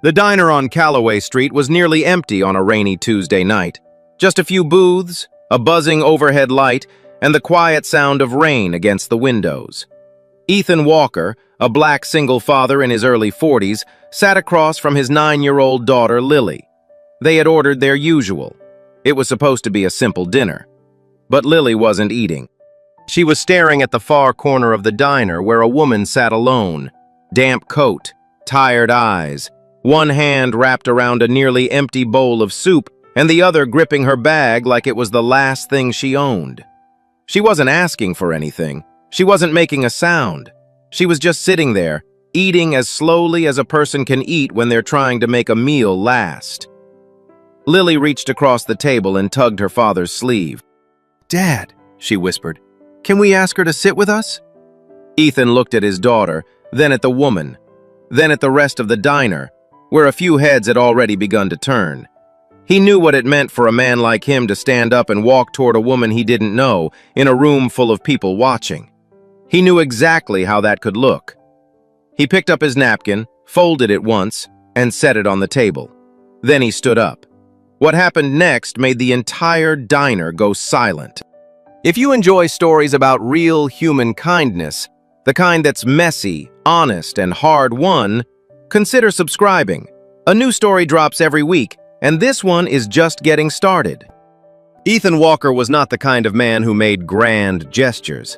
The diner on Calloway Street was nearly empty on a rainy Tuesday night. Just a few booths, a buzzing overhead light, and the quiet sound of rain against the windows. Ethan Walker, a black single father in his early 40s, sat across from his 9-year-old daughter, Lily. They had ordered their usual. It was supposed to be a simple dinner. But Lily wasn't eating. She was staring at the far corner of the diner where a woman sat alone, damp coat, tired eyes, one hand wrapped around a nearly empty bowl of soup and the other gripping her bag like it was the last thing she owned. She wasn't asking for anything. She wasn't making a sound. She was just sitting there, eating as slowly as a person can eat when they're trying to make a meal last. Lily reached across the table and tugged her father's sleeve. "Dad," she whispered, "can we ask her to sit with us?" Ethan looked at his daughter, then at the woman, then at the rest of the diner, where a few heads had already begun to turn. He knew what it meant for a man like him to stand up and walk toward a woman he didn't know in a room full of people watching. He knew exactly how that could look. He picked up his napkin, folded it once, and set it on the table. Then he stood up. What happened next made the entire diner go silent. If you enjoy stories about real human kindness, the kind that's messy, honest, and hard-won, consider subscribing. A new story drops every week, and this one is just getting started. Ethan Walker was not the kind of man who made grand gestures.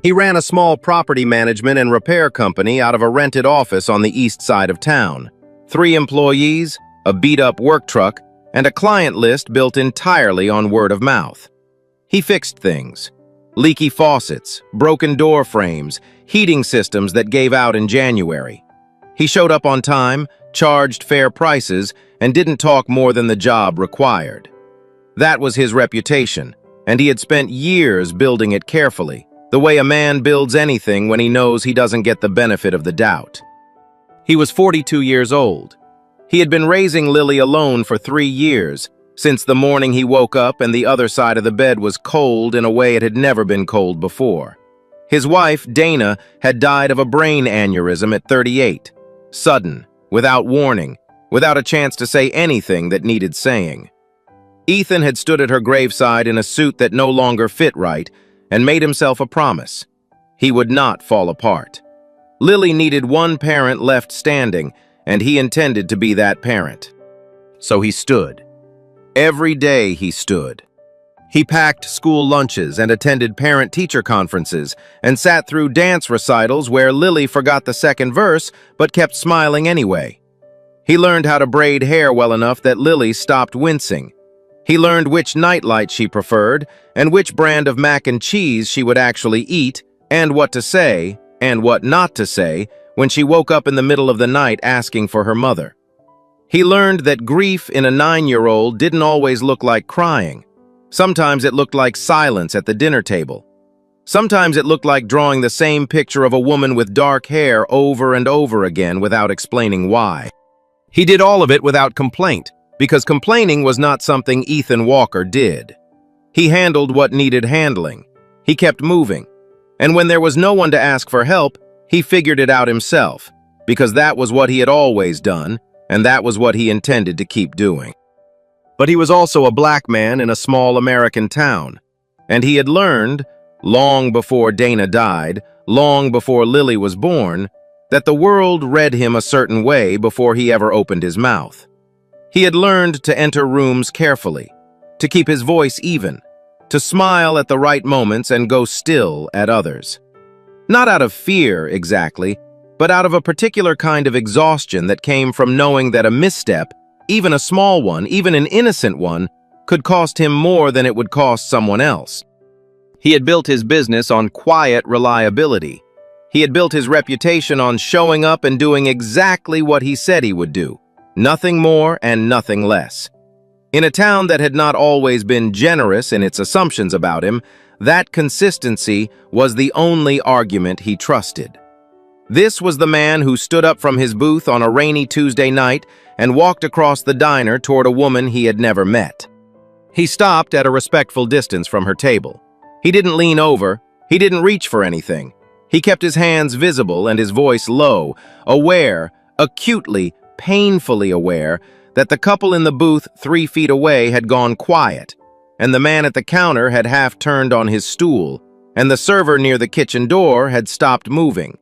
He ran a small property management and repair company out of a rented office on the east side of town. 3 employees, a beat-up work truck, and a client list built entirely on word of mouth. He fixed things. Leaky faucets, broken door frames, heating systems that gave out in January. He showed up on time, charged fair prices, and didn't talk more than the job required. That was his reputation, and he had spent years building it carefully, the way a man builds anything when he knows he doesn't get the benefit of the doubt. He was 42 years old. He had been raising Lily alone for 3 years, since the morning he woke up and the other side of the bed was cold in a way it had never been cold before. His wife, Dana, had died of a brain aneurysm at 38. Sudden, without warning, without a chance to say anything that needed saying. Ethan had stood at her graveside in a suit that no longer fit right and made himself a promise. He would not fall apart. Lily needed one parent left standing, and he intended to be that parent. So he stood. Every day he stood. He packed school lunches and attended parent-teacher conferences and sat through dance recitals where Lily forgot the second verse but kept smiling anyway. He learned how to braid hair well enough that Lily stopped wincing. He learned which nightlight she preferred and which brand of mac and cheese she would actually eat and what to say and what not to say when she woke up in the middle of the night asking for her mother. He learned that grief in a 9-year-old didn't always look like crying. Sometimes it looked like silence at the dinner table. Sometimes it looked like drawing the same picture of a woman with dark hair over and over again without explaining why. He did all of it without complaint, because complaining was not something Ethan Walker did. He handled what needed handling. He kept moving. And when there was no one to ask for help, he figured it out himself, because that was what he had always done, and that was what he intended to keep doing. But he was also a black man in a small American town, and he had learned, long before Dana died, long before Lily was born, that the world read him a certain way before he ever opened his mouth. He had learned to enter rooms carefully, to keep his voice even, to smile at the right moments and go still at others. Not out of fear, exactly, but out of a particular kind of exhaustion that came from knowing that a misstep, even a small one, even an innocent one, could cost him more than it would cost someone else. He had built his business on quiet reliability. He had built his reputation on showing up and doing exactly what he said he would do, nothing more and nothing less. In a town that had not always been generous in its assumptions about him, that consistency was the only argument he trusted. This was the man who stood up from his booth on a rainy Tuesday night and walked across the diner toward a woman he had never met. He stopped at a respectful distance from her table. He didn't lean over. He didn't reach for anything. He kept his hands visible and his voice low, aware, acutely, painfully aware that the couple in the booth 3 feet away had gone quiet, and the man at the counter had half turned on his stool, and the server near the kitchen door had stopped moving.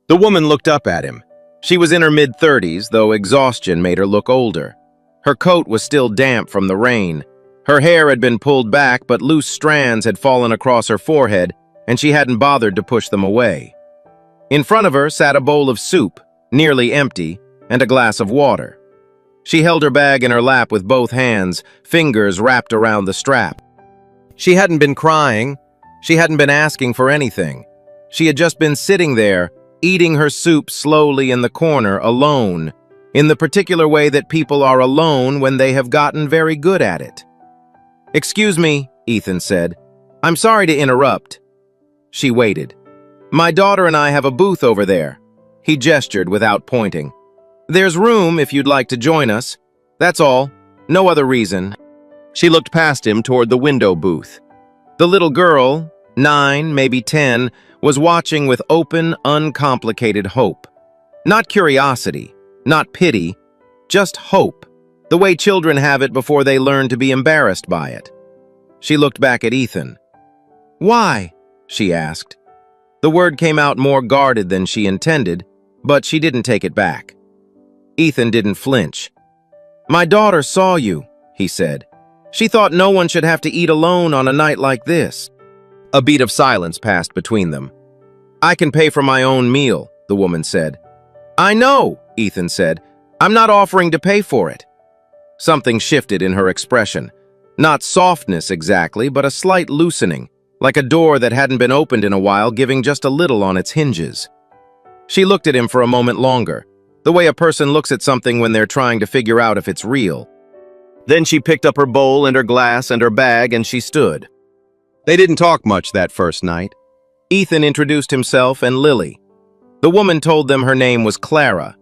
The woman looked up at him. She was in her mid-30s, though exhaustion made her look older. Her coat was still damp from the rain. Her hair had been pulled back, but loose strands had fallen across her forehead, and she hadn't bothered to push them away. In front of her sat a bowl of soup, nearly empty, and a glass of water. She held her bag in her lap with both hands, fingers wrapped around the strap. She hadn't been crying. She hadn't been asking for anything. She had just been sitting there, eating her soup slowly in the corner, alone, in the particular way that people are alone when they have gotten very good at it. "Excuse me," Ethan said. "I'm sorry to interrupt." She waited. "My daughter and I have a booth over there." He gestured without pointing. "There's room if you'd like to join us. That's all. No other reason." She looked past him toward the window booth. The little girl, 9, maybe 10, was watching with open, uncomplicated hope. Not curiosity, not pity, just hope, the way children have it before they learn to be embarrassed by it. She looked back at Ethan. "Why?" she asked. The word came out more guarded than she intended, but she didn't take it back. Ethan didn't flinch. "My daughter saw you," he said. "She thought no one should have to eat alone on a night like this." A beat of silence passed between them. "I can pay for my own meal," the woman said. "I know," Ethan said. "I'm not offering to pay for it." Something shifted in her expression. Not softness exactly, but a slight loosening, like a door that hadn't been opened in a while, giving just a little on its hinges. She looked at him for a moment longer, the way a person looks at something when they're trying to figure out if it's real. Then she picked up her bowl and her glass and her bag, and she stood. They didn't talk much that first night. Ethan introduced himself and Lily. The woman told them her name was Clara.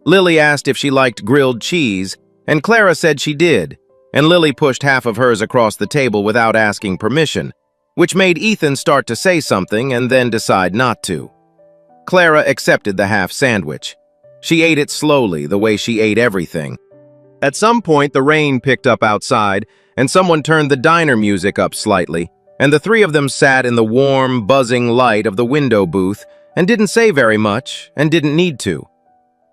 Lily asked if she liked grilled cheese, and Clara said she did, and Lily pushed half of hers across the table without asking permission, which made Ethan start to say something and then decide not to. Clara accepted the half sandwich. She ate it slowly, the way she ate everything. At some point, the rain picked up outside, and someone turned the diner music up slightly, and the three of them sat in the warm, buzzing light of the window booth and didn't say very much and didn't need to.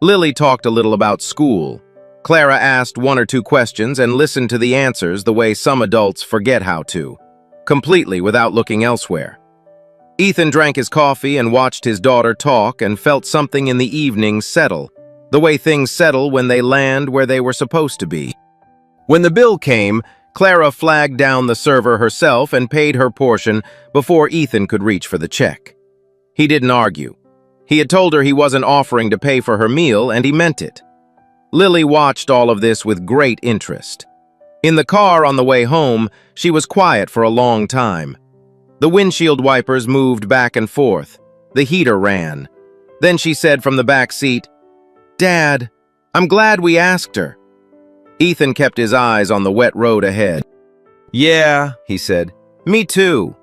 Lily talked a little about school. Clara asked 1 or 2 questions and listened to the answers the way some adults forget how to, completely without looking elsewhere. Ethan drank his coffee and watched his daughter talk and felt something in the evening settle, the way things settle when they land where they were supposed to be. When the bill came, Clara flagged down the server herself and paid her portion before Ethan could reach for the check. He didn't argue. He had told her he wasn't offering to pay for her meal, and he meant it. Lily watched all of this with great interest. In the car on the way home, she was quiet for a long time. The windshield wipers moved back and forth. The heater ran. Then she said from the back seat, "Dad, I'm glad we asked her." Ethan kept his eyes on the wet road ahead. "Yeah," he said. "Me too."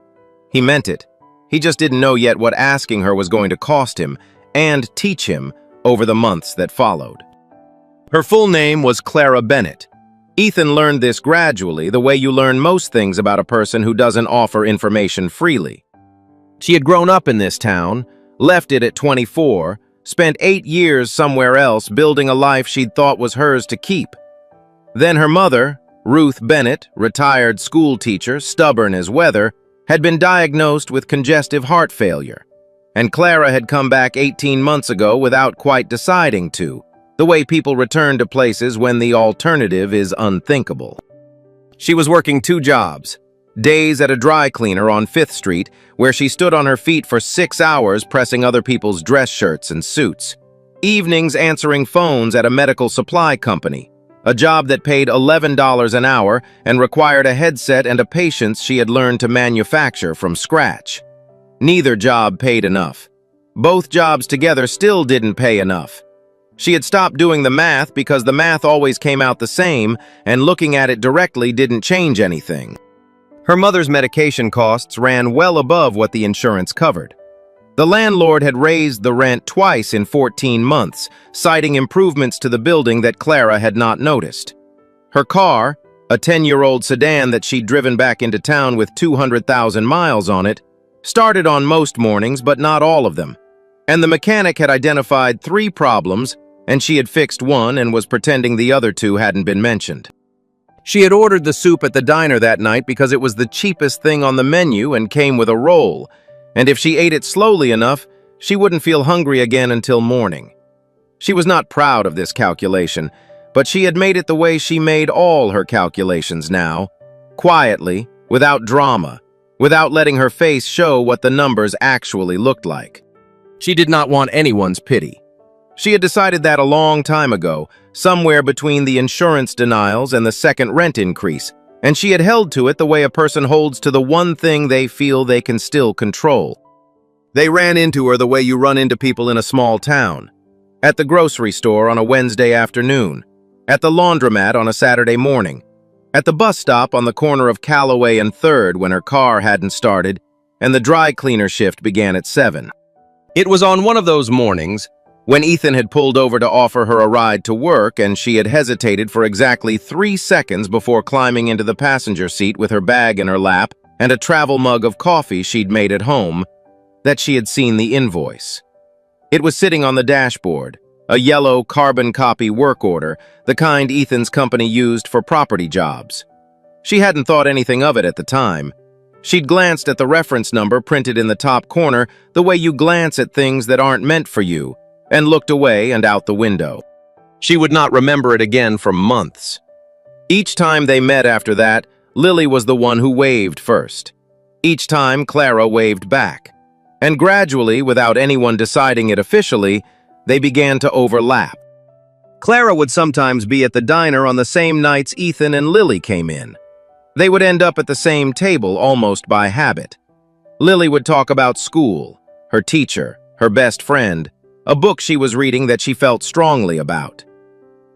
He meant it. He just didn't know yet what asking her was going to cost him and teach him over the months that followed. Her full name was Clara Bennett. Ethan learned this gradually, the way you learn most things about a person who doesn't offer information freely. She had grown up in this town, left it at 24, spent 8 years somewhere else building a life she'd thought was hers to keep. Then her mother, Ruth Bennett, retired school teacher, stubborn as weather, had been diagnosed with congestive heart failure. And Clara had come back 18 months ago without quite deciding to, the way people return to places when the alternative is unthinkable. She was working 2 jobs, days at a dry cleaner on 5th Street, where she stood on her feet for 6 hours pressing other people's dress shirts and suits. Evenings answering phones at a medical supply company, a job that paid $11 an hour and required a headset and a patience she had learned to manufacture from scratch. Neither job paid enough. Both jobs together still didn't pay enough. She had stopped doing the math because the math always came out the same, and looking at it directly didn't change anything. Her mother's medication costs ran well above what the insurance covered. The landlord had raised the rent twice in 14 months, citing improvements to the building that Clara had not noticed. Her car, a 10-year-old sedan that she'd driven back into town with 200,000 miles on it, started on most mornings but not all of them. And the mechanic had identified 3 problems, and she had fixed one and was pretending the other 2 hadn't been mentioned. She had ordered the soup at the diner that night because it was the cheapest thing on the menu and came with a roll, and if she ate it slowly enough, she wouldn't feel hungry again until morning. She was not proud of this calculation, but she had made it the way she made all her calculations now, quietly, without drama, without letting her face show what the numbers actually looked like. She did not want anyone's pity. She had decided that a long time ago, somewhere between the insurance denials and the second rent increase, and she had held to it the way a person holds to the one thing they feel they can still control. They ran into her the way you run into people in a small town. At the grocery store on a Wednesday afternoon. At the laundromat on a Saturday morning. At the bus stop on the corner of Callaway and 3rd when her car hadn't started, and the dry cleaner shift began at 7. It was on one of those mornings, when Ethan had pulled over to offer her a ride to work and she had hesitated for exactly 3 seconds before climbing into the passenger seat with her bag in her lap and a travel mug of coffee she'd made at home, that she had seen the invoice. It was sitting on the dashboard, a yellow carbon copy work order, the kind Ethan's company used for property jobs. She hadn't thought anything of it at the time. She'd glanced at the reference number printed in the top corner the way you glance at things that aren't meant for you, and looked away and out the window. She would not remember it again for months. Each time they met after that, Lily was the one who waved first. Each time, Clara waved back. And gradually, without anyone deciding it officially, they began to overlap. Clara would sometimes be at the diner on the same nights Ethan and Lily came in. They would end up at the same table almost by habit. Lily would talk about school, her teacher, her best friend, a book she was reading that she felt strongly about.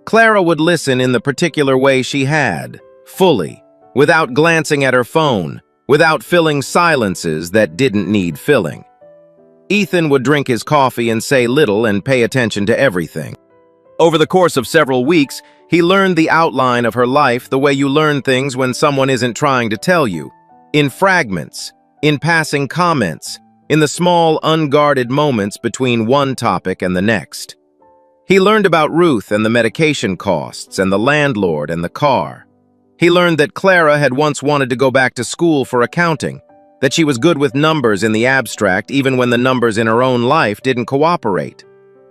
Clara would listen in the particular way she had, fully, without glancing at her phone, without filling silences that didn't need filling. Ethan would drink his coffee and say little and pay attention to everything. Over the course of several weeks, he learned the outline of her life the way you learn things when someone isn't trying to tell you, in fragments, in passing comments, in the small, unguarded moments between one topic and the next. He learned about Ruth and the medication costs and the landlord and the car. He learned that Clara had once wanted to go back to school for accounting, that she was good with numbers in the abstract even when the numbers in her own life didn't cooperate.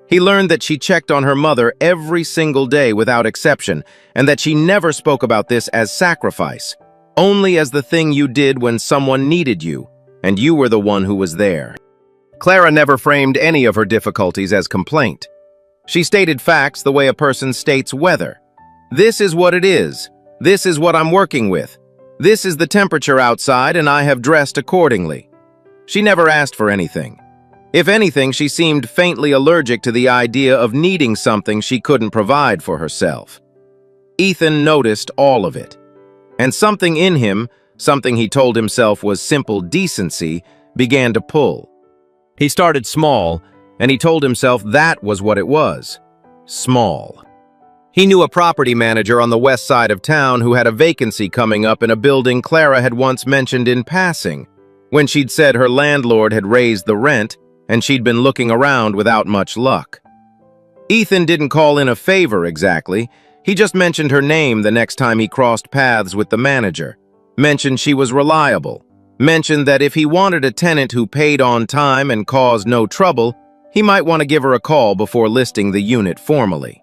He learned that she checked on her mother every single day without exception, and that she never spoke about this as sacrifice, only as the thing you did when someone needed you, and you were the one who was there. Clara never framed any of her difficulties as complaint. She stated facts the way a person states weather. This is what it is. This is what I'm working with. This is the temperature outside, and I have dressed accordingly. She never asked for anything. If anything, she seemed faintly allergic to the idea of needing something she couldn't provide for herself. Ethan noticed all of it. And something in him, something he told himself was simple decency, began to pull. He started small, and he told himself that was what it was. Small. He knew a property manager on the west side of town who had a vacancy coming up in a building Clara had once mentioned in passing, when she'd said her landlord had raised the rent, and she'd been looking around without much luck. Ethan didn't call in a favor exactly. He just mentioned her name the next time he crossed paths with the manager. Mentioned she was reliable. Mentioned that if he wanted a tenant who paid on time and caused no trouble, he might want to give her a call before listing the unit formally.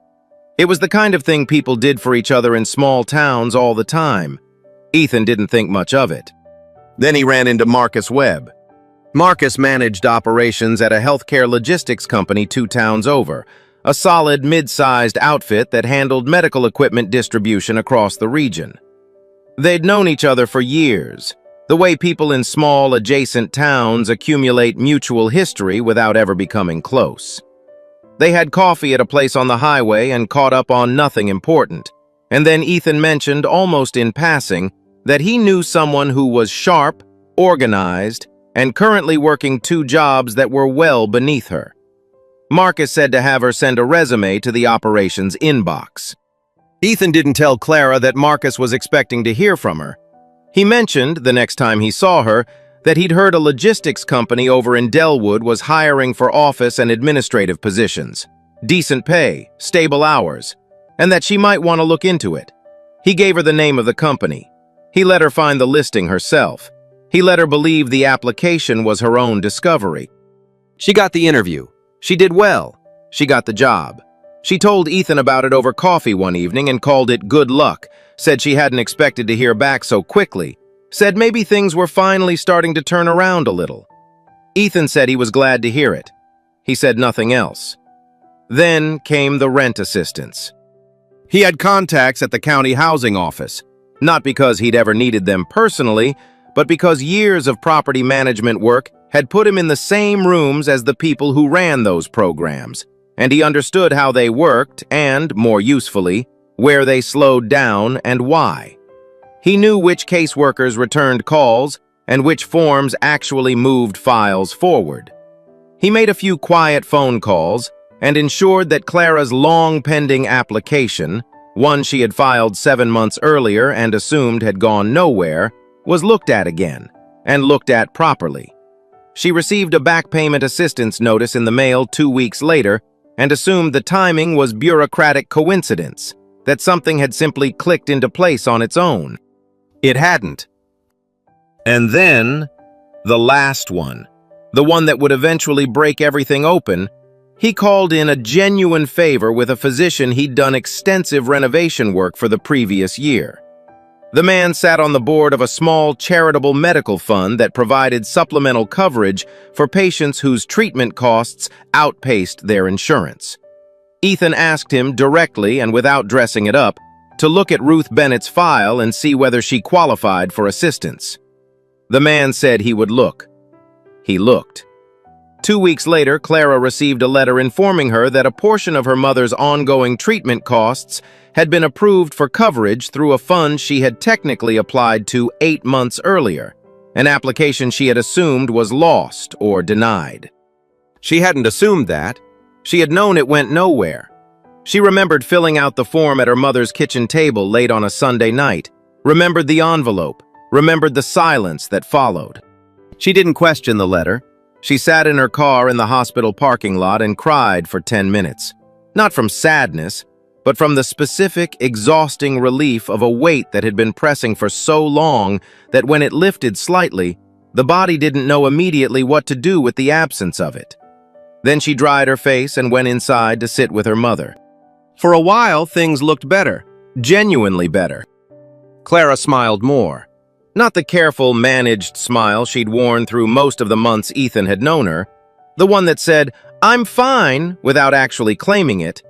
It was the kind of thing people did for each other in small towns all the time. Ethan didn't think much of it. Then he ran into Marcus Webb. Marcus managed operations at a healthcare logistics company 2 towns over, a solid mid-sized outfit that handled medical equipment distribution across the region. They'd known each other for years, the way people in small adjacent towns accumulate mutual history without ever becoming close. They had coffee at a place on the highway and caught up on nothing important, and then Ethan mentioned, almost in passing, that he knew someone who was sharp, organized, and currently working 2 jobs that were well beneath her. Marcus said to have her send a resume to the operations inbox. Ethan didn't tell Clara that Marcus was expecting to hear from her. He mentioned, the next time he saw her, that he'd heard a logistics company over in Delwood was hiring for office and administrative positions, decent pay, stable hours, and that she might want to look into it. He gave her the name of the company. He let her find the listing herself. He let her believe the application was her own discovery. She got the interview. She did well. She got the job. She told Ethan about it over coffee one evening and called it good luck, said she hadn't expected to hear back so quickly, said maybe things were finally starting to turn around a little. Ethan said he was glad to hear it. He said nothing else. Then came the rent assistance. He had contacts at the county housing office, not because he'd ever needed them personally, but because years of property management work had put him in the same rooms as the people who ran those programs, and he understood how they worked and, more usefully, where they slowed down and why. He knew which caseworkers returned calls and which forms actually moved files forward. He made a few quiet phone calls and ensured that Clara's long-pending application, one she had filed 7 months earlier and assumed had gone nowhere, was looked at again, and looked at properly. She received a back payment assistance notice in the mail 2 weeks later and assumed the timing was bureaucratic coincidence, that something had simply clicked into place on its own. It hadn't. And then, the last one, the one that would eventually break everything open, he called in a genuine favor with a physician he'd done extensive renovation work for the previous year. The man sat on the board of a small charitable medical fund that provided supplemental coverage for patients whose treatment costs outpaced their insurance. Ethan asked him directly and without dressing it up to look at Ruth Bennett's file and see whether she qualified for assistance. The man said he would look. He looked. 2 weeks later, Clara received a letter informing her that a portion of her mother's ongoing treatment costs had been approved for coverage through a fund she had technically applied to 8 months earlier, an application she had assumed was lost or denied. She hadn't assumed that. She had known it went nowhere. She remembered filling out the form at her mother's kitchen table late on a Sunday night, remembered the envelope, remembered the silence that followed. She didn't question the letter. She sat in her car in the hospital parking lot and cried for 10 minutes. Not from sadness, but from the specific, exhausting relief of a weight that had been pressing for so long that when it lifted slightly, the body didn't know immediately what to do with the absence of it. Then she dried her face and went inside to sit with her mother. For a while, things looked better, genuinely better. Clara smiled more. Not the careful, managed smile she'd worn through most of the months Ethan had known her, the one that said, "I'm fine," without actually claiming it,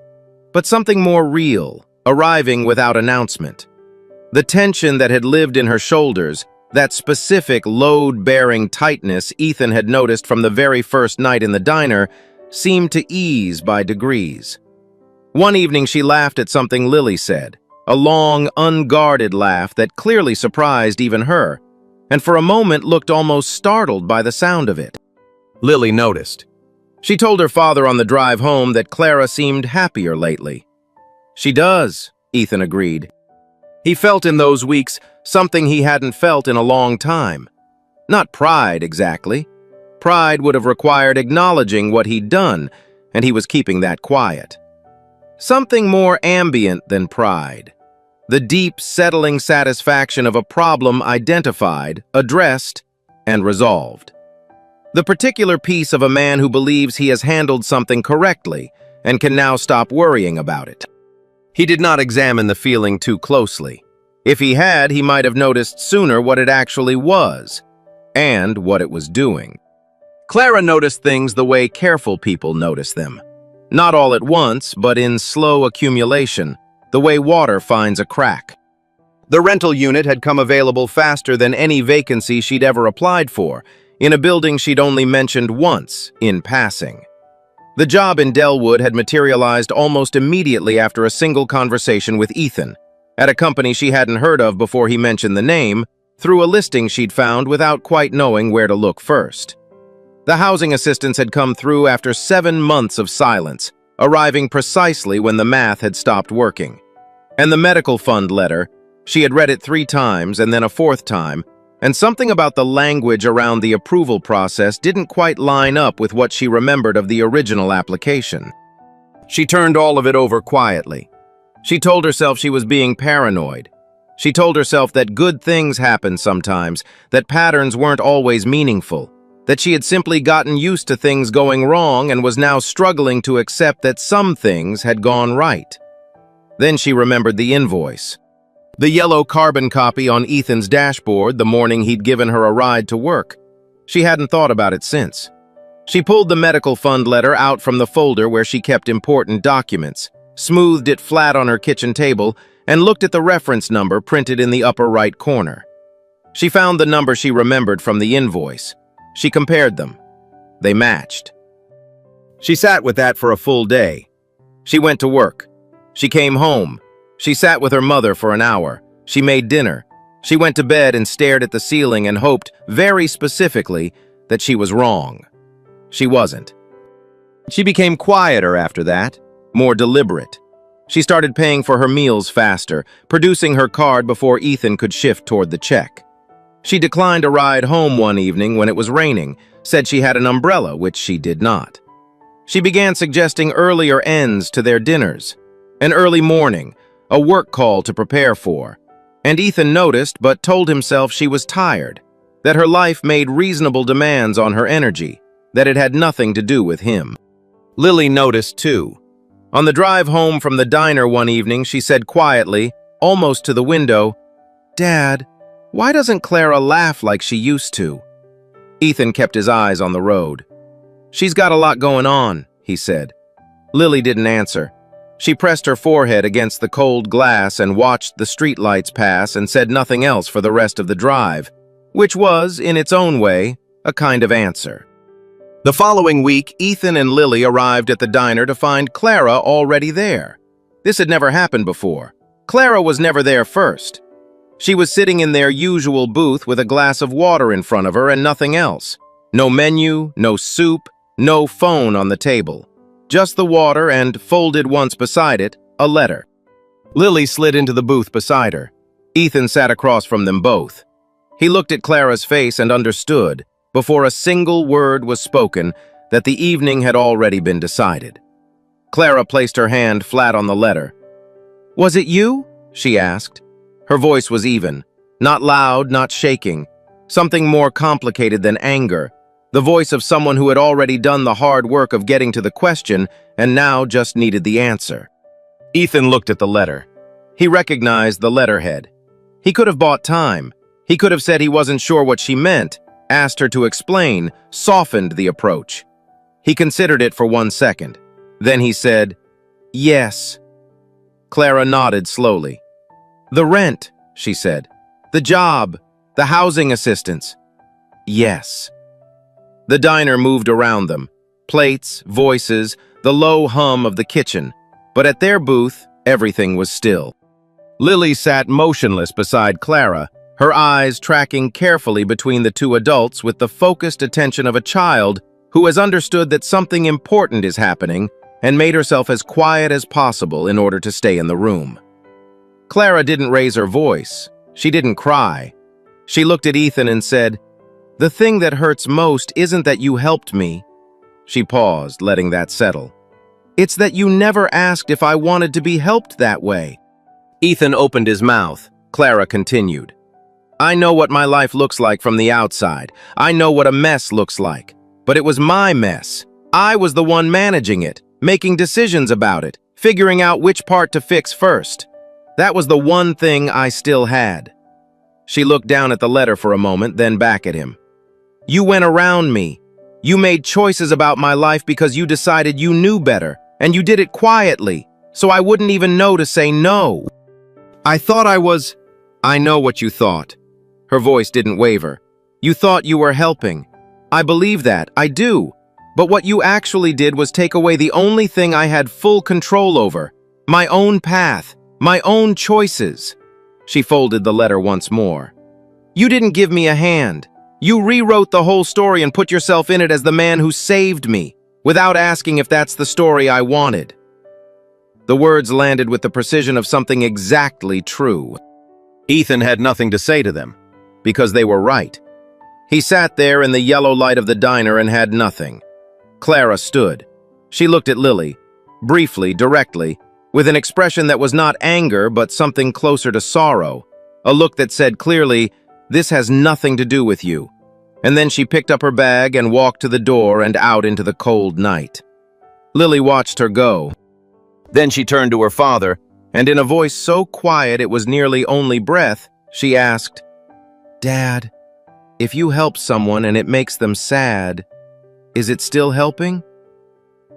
but something more real, arriving without announcement. The tension that had lived in her shoulders, that specific load-bearing tightness Ethan had noticed from the very first night in the diner, seemed to ease by degrees. One evening she laughed at something Lily said, a long, unguarded laugh that clearly surprised even her, and for a moment looked almost startled by the sound of it. Lily noticed. She told her father on the drive home that Clara seemed happier lately. "She does," Ethan agreed. He felt in those weeks something he hadn't felt in a long time. Not pride, exactly. Pride would have required acknowledging what he'd done, and he was keeping that quiet. Something more ambient than pride. The deep, settling satisfaction of a problem identified, addressed, and resolved. The particular piece of a man who believes he has handled something correctly and can now stop worrying about it. He did not examine the feeling too closely. If he had, he might have noticed sooner what it actually was, and what it was doing. Clara noticed things the way careful people notice them. Not all at once, but in slow accumulation, the way water finds a crack. The rental unit had come available faster than any vacancy she'd ever applied for, in a building she'd only mentioned once, in passing. The job in Delwood had materialized almost immediately after a single conversation with Ethan, at a company she hadn't heard of before he mentioned the name, through a listing she'd found without quite knowing where to look first. The housing assistance had come through after 7 months of silence, arriving precisely when the math had stopped working. And the medical fund letter, she had read it 3 times and then a 4th time, and something about the language around the approval process didn't quite line up with what she remembered of the original application. She turned all of it over quietly. She told herself she was being paranoid. She told herself that good things happen sometimes, that patterns weren't always meaningful, that she had simply gotten used to things going wrong and was now struggling to accept that some things had gone right. Then she remembered the invoice. The yellow carbon copy on Ethan's dashboard the morning he'd given her a ride to work. She hadn't thought about it since. She pulled the medical fund letter out from the folder where she kept important documents, smoothed it flat on her kitchen table, and looked at the reference number printed in the upper right corner. She found the number she remembered from the invoice. She compared them. They matched. She sat with that for a full day. She went to work. She came home. She sat with her mother for an hour. She made dinner. She went to bed and stared at the ceiling and hoped, very specifically, that she was wrong. She wasn't. She became quieter after that, more deliberate. She started paying for her meals faster, producing her card before Ethan could shift toward the check. She declined a ride home one evening when it was raining, said she had an umbrella, which she did not. She began suggesting earlier ends to their dinners, an early morning, a work call to prepare for. And Ethan noticed but told himself she was tired, that her life made reasonable demands on her energy, that it had nothing to do with him. Lily noticed too. On the drive home from the diner one evening, she said quietly, almost to the window, "Dad, why doesn't Clara laugh like she used to?" Ethan kept his eyes on the road. "She's got a lot going on," he said. Lily didn't answer. She pressed her forehead against the cold glass and watched the streetlights pass and said nothing else for the rest of the drive, which was, in its own way, a kind of answer. The following week, Ethan and Lily arrived at the diner to find Clara already there. This had never happened before. Clara was never there first. She was sitting in their usual booth with a glass of water in front of her and nothing else. No menu, no soup, no phone on the table. Just the water and, folded once beside it, a letter. Lily slid into the booth beside her. Ethan sat across from them both. He looked at Clara's face and understood, before a single word was spoken, that the evening had already been decided. Clara placed her hand flat on the letter. "Was it you?" she asked. Her voice was even, not loud, not shaking, something more complicated than anger, the voice of someone who had already done the hard work of getting to the question and now just needed the answer. Ethan looked at the letter. He recognized the letterhead. He could have bought time. He could have said he wasn't sure what she meant, asked her to explain, softened the approach. He considered it for 1 second. Then he said, "Yes." Clara nodded slowly. "The rent," she said. "The job, the housing assistance." "Yes." The diner moved around them. Plates, voices, the low hum of the kitchen. But at their booth, everything was still. Lily sat motionless beside Clara, her eyes tracking carefully between the two adults with the focused attention of a child who has understood that something important is happening and made herself as quiet as possible in order to stay in the room. Clara didn't raise her voice. She didn't cry. She looked at Ethan and said, "The thing that hurts most isn't that you helped me." She paused, letting that settle. "It's that you never asked if I wanted to be helped that way." Ethan opened his mouth. Clara continued. "I know what my life looks like from the outside. I know what a mess looks like. But it was my mess. I was the one managing it, making decisions about it, figuring out which part to fix first. That was the one thing I still had." She looked down at the letter for a moment, then back at him. "You went around me. You made choices about my life because you decided you knew better, and you did it quietly, so I wouldn't even know to say no. I thought I was—" "I know what you thought." Her voice didn't waver. "You thought you were helping. I believe that, I do. But what you actually did was take away the only thing I had full control over, my own path, my own choices." She folded the letter once more. You didn't give me a hand. You rewrote the whole story and put yourself in it as the man who saved me, without asking if that's the story I wanted." The words landed with the precision of something exactly true. Ethan had nothing to say to them, because they were right. He sat there in the yellow light of the diner and had nothing. Clara stood. She looked at Lily, briefly, directly, with an expression that was not anger but something closer to sorrow, a look that said clearly, "This has nothing to do with you." And then she picked up her bag and walked to the door and out into the cold night. Lily watched her go. Then she turned to her father, and in a voice so quiet it was nearly only breath, she asked, "Dad, if you help someone and it makes them sad, is it still helping?"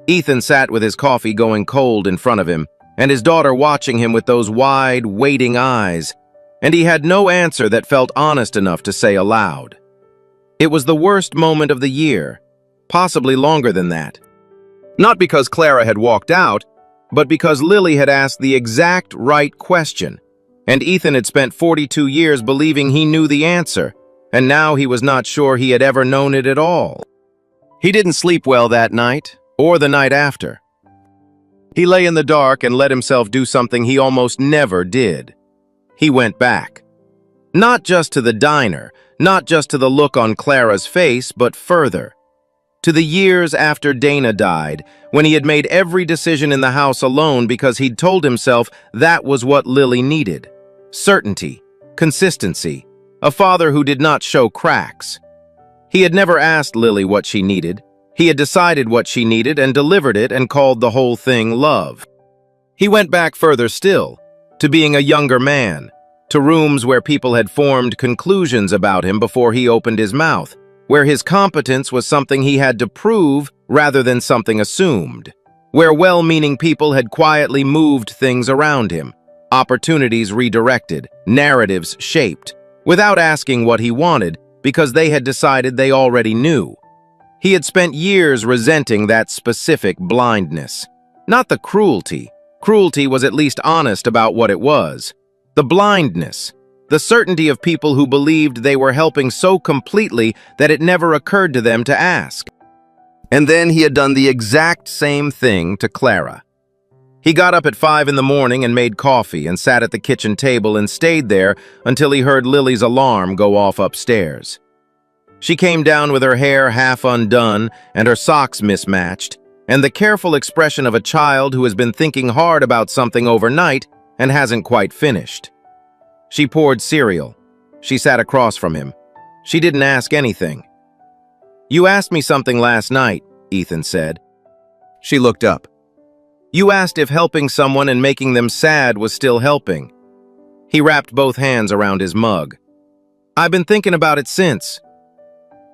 Ethan sat with his coffee going cold in front of him, and his daughter watching him with those wide, waiting eyes, and he had no answer that felt honest enough to say aloud. It was the worst moment of the year, possibly longer than that. Not because Clara had walked out, but because Lily had asked the exact right question, and Ethan had spent 42 years believing he knew the answer, and now he was not sure he had ever known it at all. He didn't sleep well that night, or the night after. He lay in the dark and let himself do something he almost never did. He went back. Not just to the diner, not just to the look on Clara's face, but further. To the years after Dana died, when he had made every decision in the house alone because he'd told himself that was what Lily needed. Certainty, consistency, a father who did not show cracks. He had never asked Lily what she needed. He had decided what she needed and delivered it and called the whole thing love. He went back further still, to being a younger man, to rooms where people had formed conclusions about him before he opened his mouth, where his competence was something he had to prove rather than something assumed, where well-meaning people had quietly moved things around him, opportunities redirected, narratives shaped, without asking what he wanted because they had decided they already knew. He had spent years resenting that specific blindness. Not the cruelty. Cruelty was at least honest about what it was. The blindness, the certainty of people who believed they were helping so completely that it never occurred to them to ask. And then he had done the exact same thing to Clara. He got up at 5 in the morning and made coffee and sat at the kitchen table and stayed there until he heard Lily's alarm go off upstairs. She came down with her hair half undone and her socks mismatched, and the careful expression of a child who has been thinking hard about something overnight and hasn't quite finished. She poured cereal. She sat across from him. She didn't ask anything. "You asked me something last night," Ethan said. She looked up. "You asked if helping someone and making them sad was still helping." He wrapped both hands around his mug. "I've been thinking about it since."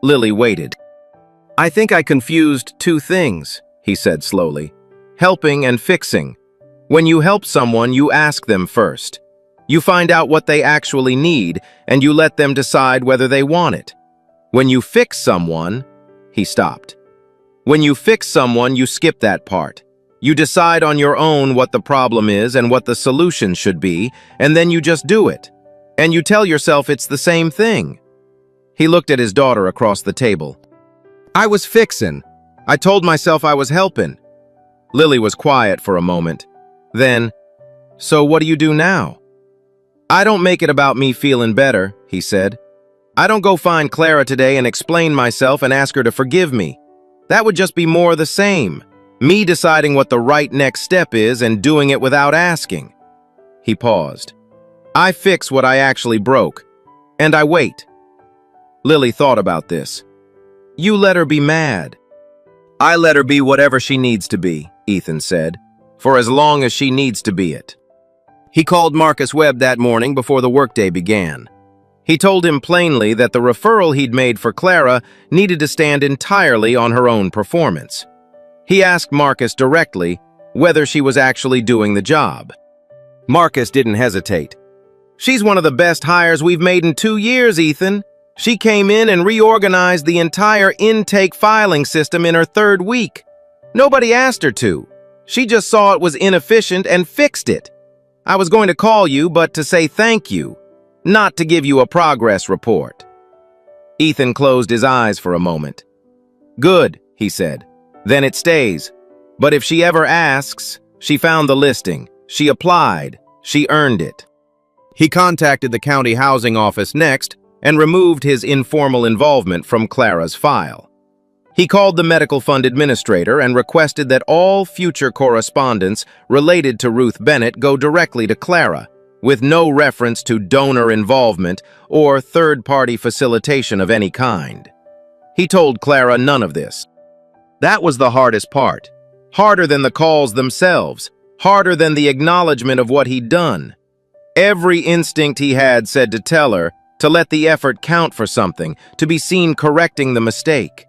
Lily waited. "I think I confused two things," he said slowly. "Helping and fixing. When you help someone, you ask them first. You find out what they actually need, and you let them decide whether they want it. When you fix someone," he stopped. "When you fix someone, you skip that part. You decide on your own what the problem is and what the solution should be, and then you just do it. And you tell yourself it's the same thing." He looked at his daughter across the table. "I was fixin'. I told myself I was helpin'." Lily was quiet for a moment. Then, "So what do you do now?" "I don't make it about me feeling better," he said. "I don't go find Clara today and explain myself and ask her to forgive me. That would just be more of the same. Me deciding what the right next step is and doing it without asking." He paused. "I fix what I actually broke, and I wait." Lily thought about this. "You let her be mad." "I let her be whatever she needs to be," Ethan said, "for as long as she needs to be it." He called Marcus Webb that morning before the workday began. He told him plainly that the referral he'd made for Clara needed to stand entirely on her own performance. He asked Marcus directly whether she was actually doing the job. Marcus didn't hesitate. "She's one of the best hires we've made in 2 years, Ethan. She came in and reorganized the entire intake filing system in her 3rd week. Nobody asked her to. She just saw it was inefficient and fixed it. I was going to call you, but to say thank you." not to give you a progress report." Ethan closed his eyes for a moment. "Good," he said. "Then it stays. But if she ever asks, she found the listing. She applied. She earned it." He contacted the county housing office next and removed his informal involvement from Clara's file. He called the medical fund administrator and requested that all future correspondence related to Ruth Bennett go directly to Clara, with no reference to donor involvement or third-party facilitation of any kind. He told Clara none of this. That was the hardest part. Harder than the calls themselves. Harder than the acknowledgement of what he'd done. Every instinct he had said to tell her, to let the effort count for something, to be seen correcting the mistake.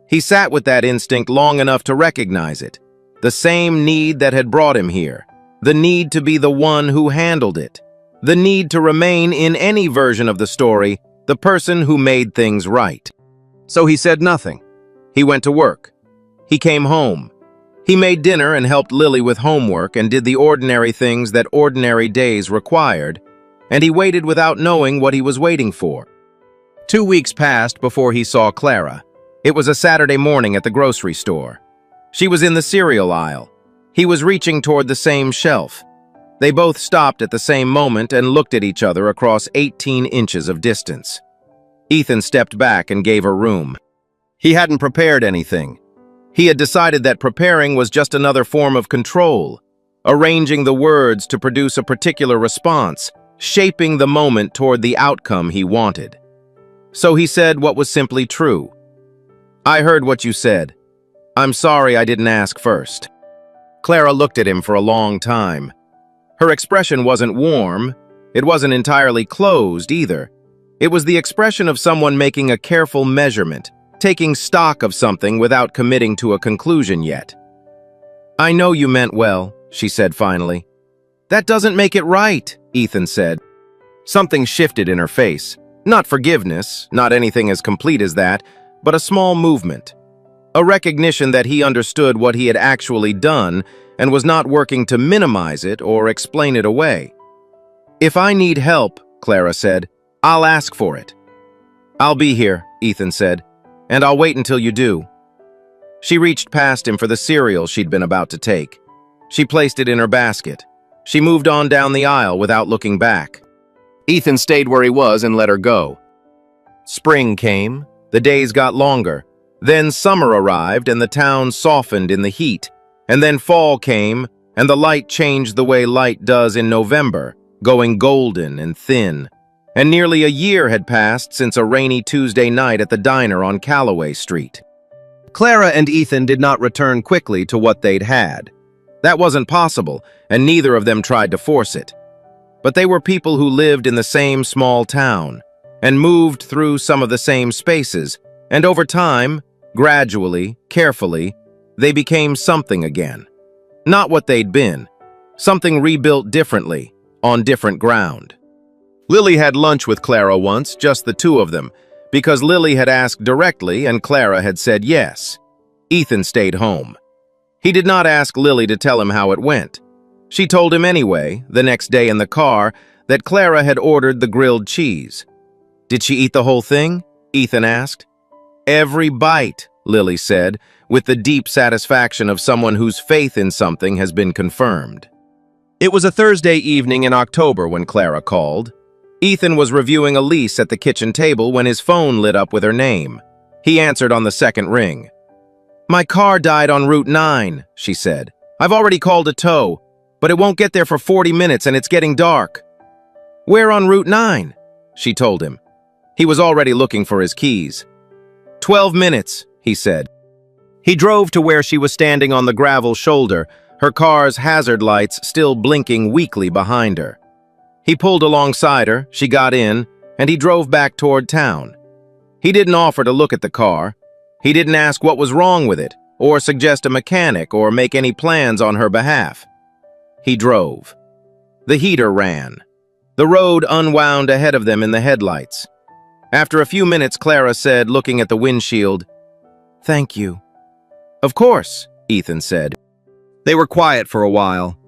He sat with that instinct long enough to recognize it. The same need that had brought him here. The need to be the one who handled it. The need to remain in any version of the story, the person who made things right. So he said nothing. He went to work. He came home. He made dinner and helped Lily with homework and did the ordinary things that ordinary days required, and he waited without knowing what he was waiting for. 2 weeks passed before he saw Clara. It was a Saturday morning at the grocery store. She was in the cereal aisle. He was reaching toward the same shelf. They both stopped at the same moment and looked at each other across 18 inches of distance. Ethan stepped back and gave her room. He hadn't prepared anything. He had decided that preparing was just another form of control, arranging the words to produce a particular response, shaping the moment toward the outcome he wanted. So he said what was simply true. "I heard what you said. I'm sorry I didn't ask first." Clara looked at him for a long time. Her expression wasn't warm. It wasn't entirely closed either. It was the expression of someone making a careful measurement, taking stock of something without committing to a conclusion yet. "I know you meant well," she said finally. "That doesn't make it right," Ethan said. Something shifted in her face. Not forgiveness, not anything as complete as that, but a small movement. A recognition that he understood what he had actually done and was not working to minimize it or explain it away. "If I need help," Clara said, "I'll ask for it." "I'll be here," Ethan said, "and I'll wait until you do." She reached past him for the cereal she'd been about to take. She placed it in her basket. She moved on down the aisle without looking back. Ethan stayed where he was and let her go. Spring came. The days got longer. Then summer arrived and the town softened in the heat. And then fall came and the light changed the way light does in November, going golden and thin. And nearly a year had passed since a rainy Tuesday night at the diner on Calloway Street. Clara and Ethan did not return quickly to what they'd had. That wasn't possible, and neither of them tried to force it. But they were people who lived in the same small town, and moved through some of the same spaces, and over time, gradually, carefully, they became something again. Not what they'd been. Something rebuilt differently, on different ground. Lily had lunch with Clara once, just the two of them, because Lily had asked directly and Clara had said yes. Ethan stayed home. He did not ask Lily to tell him how it went. She told him anyway, the next day in the car, that Clara had ordered the grilled cheese. "Did she eat the whole thing?" Ethan asked. "Every bite," Lily said, with the deep satisfaction of someone whose faith in something has been confirmed. It was a Thursday evening in October when Clara called. Ethan was reviewing a lease at the kitchen table when his phone lit up with her name. He answered on the second ring. "My car died on Route 9, she said. "I've already called a tow, but it won't get there for 40 minutes and it's getting dark." "Where on Route 9? She told him. He was already looking for his keys. 12 minutes, he said. He drove to where she was standing on the gravel shoulder, her car's hazard lights still blinking weakly behind her. He pulled alongside her, she got in, and he drove back toward town. He didn't offer to look at the car. He didn't ask what was wrong with it, or suggest a mechanic or make any plans on her behalf. He drove. The heater ran. The road unwound ahead of them in the headlights. After a few minutes, Clara said, looking at the windshield, "Thank you." "Of course," Ethan said. They were quiet for a while.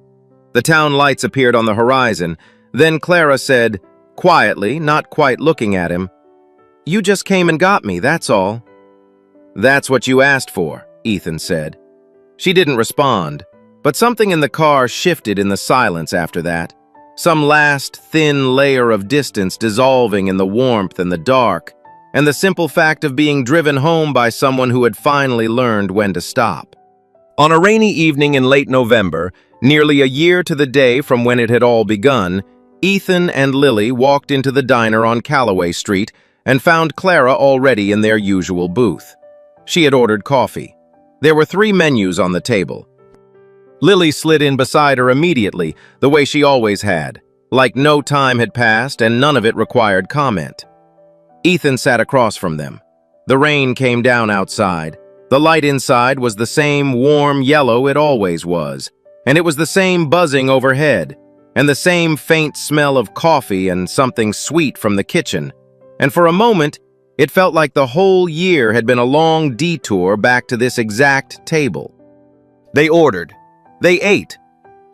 The town lights appeared on the horizon. Then Clara said, quietly, not quite looking at him. "You just came and got me, that's all." "That's what you asked for," Ethan said. She didn't respond, but something in the car shifted in the silence after that. Some last thin layer of distance dissolving in the warmth and the dark, and the simple fact of being driven home by someone who had finally learned when to stop. On a rainy evening in late November, nearly a year to the day from when it had all begun, Ethan and Lily walked into the diner on Calloway Street and found Clara already in their usual booth. She had ordered coffee. There were 3 menus on the table. Lily slid in beside her immediately, the way she always had, like no time had passed and none of it required comment. Ethan sat across from them. The rain came down outside. The light inside was the same warm yellow it always was, and it was the same buzzing overhead, and the same faint smell of coffee and something sweet from the kitchen. And for a moment, it felt like the whole year had been a long detour back to this exact table. They ordered. They ate.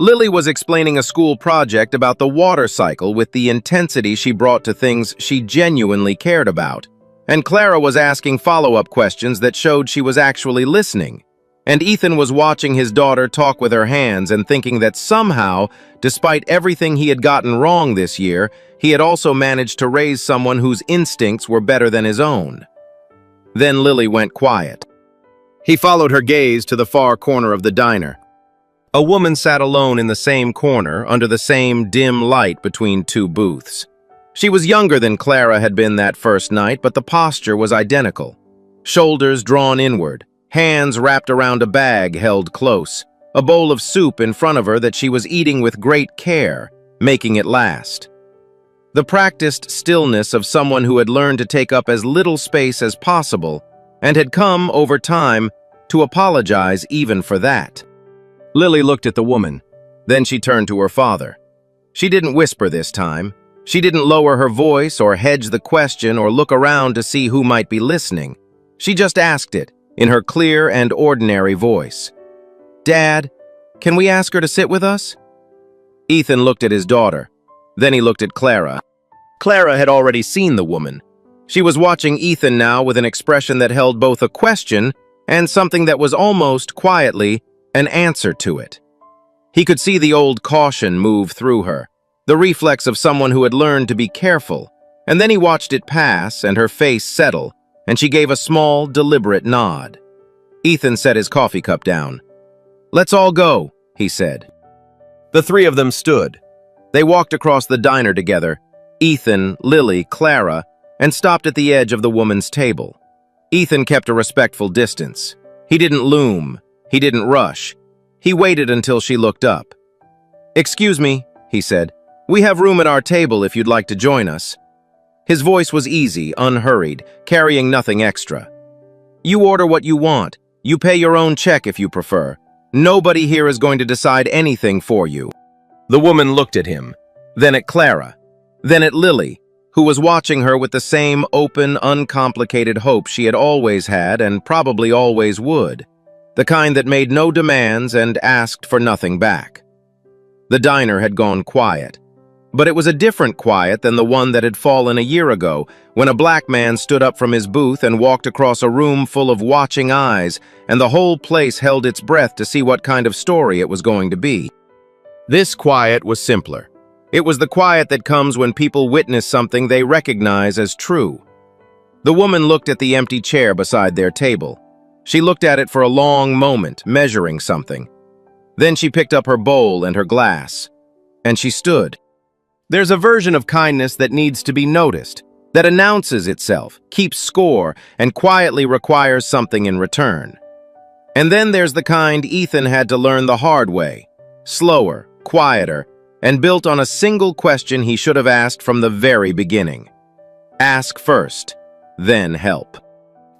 Lily was explaining a school project about the water cycle with the intensity she brought to things she genuinely cared about. And Clara was asking follow-up questions that showed she was actually listening. And Ethan was watching his daughter talk with her hands and thinking that somehow, despite everything he had gotten wrong this year, he had also managed to raise someone whose instincts were better than his own. Then Lily went quiet. He followed her gaze to the far corner of the diner. A woman sat alone in the same corner, under the same dim light between 2 booths. She was younger than Clara had been that first night, but the posture was identical. Shoulders drawn inward, hands wrapped around a bag held close, a bowl of soup in front of her that she was eating with great care, making it last. The practiced stillness of someone who had learned to take up as little space as possible and had come, over time, to apologize even for that. Lily looked at the woman. Then she turned to her father. She didn't whisper this time. She didn't lower her voice or hedge the question or look around to see who might be listening. She just asked it, in her clear and ordinary voice. "Dad, can we ask her to sit with us?" Ethan looked at his daughter. Then he looked at Clara. Clara had already seen the woman. She was watching Ethan now with an expression that held both a question and something that was almost quietly an answer to it. He could see the old caution move through her, the reflex of someone who had learned to be careful, and then he watched it pass and her face settle, and she gave a small, deliberate nod. Ethan set his coffee cup down. "Let's all go," he said. The 3 of them stood. They walked across the diner together, Ethan, Lily, Clara, and stopped at the edge of the woman's table. Ethan kept a respectful distance. He didn't loom. He didn't rush. He waited until she looked up. "Excuse me," he said. "We have room at our table if you'd like to join us." His voice was easy, unhurried, carrying nothing extra. "You order what you want. You pay your own check if you prefer. Nobody here is going to decide anything for you." The woman looked at him, then at Clara, then at Lily, who was watching her with the same open, uncomplicated hope she had always had and probably always would, the kind that made no demands and asked for nothing back. The diner had gone quiet, but it was a different quiet than the one that had fallen a year ago, when a black man stood up from his booth and walked across a room full of watching eyes, and the whole place held its breath to see what kind of story it was going to be. This quiet was simpler. It was the quiet that comes when people witness something they recognize as true. The woman looked at the empty chair beside their table. She looked at it for a long moment, measuring something. Then she picked up her bowl and her glass, and she stood. There's a version of kindness that needs to be noticed, that announces itself, keeps score, and quietly requires something in return. And then there's the kind Ethan had to learn the hard way, slower, quieter, and built on a single question he should have asked from the very beginning. Ask first, then help.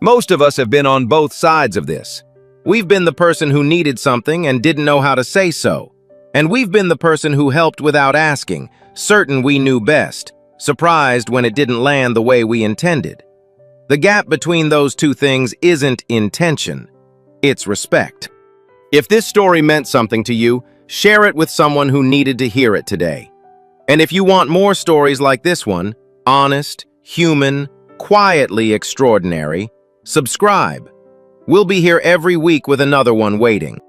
Most of us have been on both sides of this. We've been the person who needed something and didn't know how to say so. And we've been the person who helped without asking, certain we knew best, surprised when it didn't land the way we intended. The gap between those 2 things isn't intention, it's respect. If this story meant something to you, share it with someone who needed to hear it today. And if you want more stories like this one, honest, human, quietly extraordinary, subscribe. We'll be here every week with another one waiting.